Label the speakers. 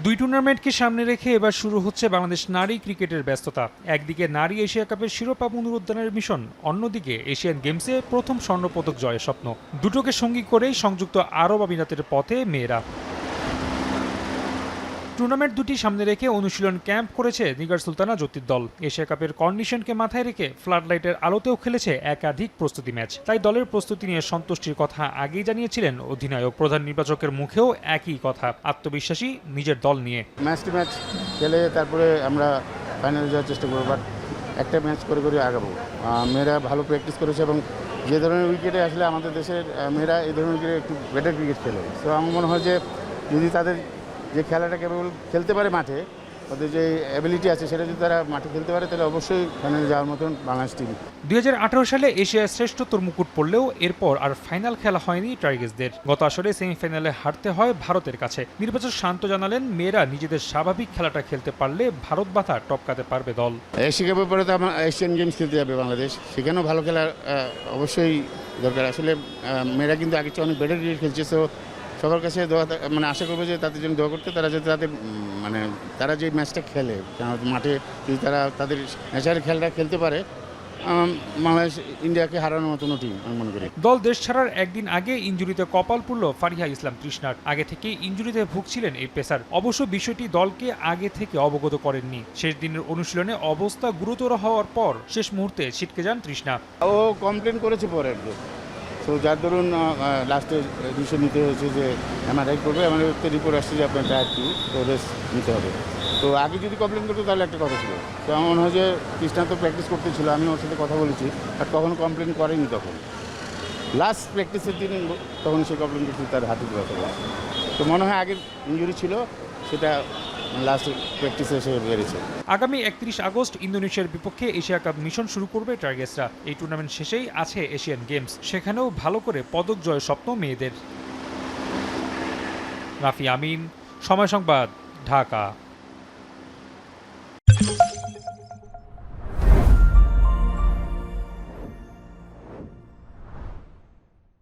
Speaker 1: দুই টুর্নামেন্টকে সামনে রেখে এবার শুরু হচ্ছে বাংলাদেশ নারী ক্রিকেটের ব্যস্ততা। একদিকে নারী এশিয়া কাপের শিরোপা পুনরুদ্ধারের মিশন, অন্যদিকে এশিয়ান গেমসে প্রথম স্বর্ণপদক জয়ের স্বপ্ন। দুটোকে সঙ্গী করেই সংযুক্ত আরব আমিরাতের পথে মেয়েরা। টুর্নামেন্ট দুটি সামনে রেখে অনুশীলন ক্যাম্প করেছে নিগার সুলতানা জ্যোতির দল। এশিয়া কাপের কন্ডিশনকে মাথায় রেখে ফ্লাড লাইটের আলোতেও খেলেছে একাধিক প্রস্তুতি ম্যাচ। তাই দলের প্রস্তুতি নিয়ে সন্তুষ্টির কথা আগেই জানিয়েছিলেন অধিনায়ক। প্রধান নির্বাচকের মুখেও একই কথা, আত্মবিশ্বাসী নিজের দল নিয়ে।
Speaker 2: ম্যাচ খেলে তারপরে আমরা ফাইনালে যাওয়ার চেষ্টা করবো, বাট একটা ম্যাচ করে করে আগাবো। মেয়েরা ভালো প্র্যাকটিস করেছে এবং যে ধরনের উইকেটে আসলে আমাদের দেশের মেয়েরা এই ধরনের উইকেটে একটু বেটার ক্রিকেট খেলে। তো আমার মনে হয় যে যদি তাদের যে খেলাটা কেবল খেলতে পারে মাঠে, তাদের যে অ্যাবিলিটি আছে সেটা যদি তারা মাঠে খেলতে পারে, তাহলে অবশ্যই ফাইনালে যাওয়ার মতন বাংলাদেশ টিম।
Speaker 1: 2018 সালে এশিয়ার শ্রেষ্ঠত্বর মুকুট পড়লেও এরপর আর ফাইনাল খেলা হয়নি টাইগার্সদের। গত আসরে সেমিফাইনালে হারতে হয় ভারতের কাছে। নির্বাচক শান্ত জানালেন, মেয়েরা নিজেদের স্বাভাবিক খেলাটা খেলতে পারলে ভারত বাধা টপকাতে পারবে দল।
Speaker 2: এশিয়া কাপের পরে তো আমার এশিয়ান গেমস খেলতে যাবে বাংলাদেশ, সেখানেও ভালো খেলার অবশ্যই দরকার। আসলে মেয়েরা কিন্তু আগে চেয়ে অনেক বেটার ক্রিকেট খেলছে। সো সবার কাছে দোয়া, মানে আশা করবো যে তাদের জন্য দোয়া করতে, তারা যাতে তাদের মানে তারা যে ম্যাচটা খেলে মাঠে, যদি তারা তাদের ন্যাচারাল খেলাটা খেলতে পারে, বাংলাদেশ ইন্ডিয়াকে হারানোর মতো টিম আমি মনে করি।
Speaker 1: দল দেশ ছাড়ার একদিন আগে ইনজুরিতে কপাল পুড়ল ফারিহা ইসলাম তৃষ্ণার। আগে থেকেই ইনজুরিতে ভুগছিলেন এই পেসার। অবশ্য বিষয়টি দলকে আগে থেকে অবগত করেননি। শেষ দিনের অনুশীলনে অবস্থা গুরুতর হওয়ার পর শেষ মুহূর্তে ছিটকে যান তৃষ্ণা।
Speaker 2: ও কমপ্লেন করেছে পরে আর কি। তো যার ধরুন লাস্টে ডিসিশন নিতে হয়েছে যে এমআরআই করবে, এমআরআইতে রিপোর্ট আসছে যে আপনার টায়ার টু, তো রেস্ট নিতে হবে। তো আগে যদি কমপ্লেন করতো তাহলে একটা কথা ছিল। তো আমার মনে হয় যে কৃষ্ণা তো প্র্যাকটিস করতেছিল, আমি ওর সাথে কথা বলেছি, আর কখনো কমপ্লেন করেনি। তখন লাস্ট প্র্যাকটিসের দিন তখন সে কমপ্লেন করছে তার হাতে ব্যথা করে। তো মনে হয় আগের ইঞ্জুরি ছিল, সেটা লাস্ট প্র্যাকটিসে এসে বেড়েছে।
Speaker 1: আগামী 31 আগস্ট ইন্দোনেশিয়ার বিপক্ষে এশিয়া কাপ মিশন শুরু করবে টাইগার্সরা। এই টুর্নামেন্ট শেষেই আছে এশিয়ান গেমস, সেখানেও ভালো করে পদক জয়ের স্বপ্ন মেয়েদের। রাফি আমিন, সময় সংবাদ, ঢাকা।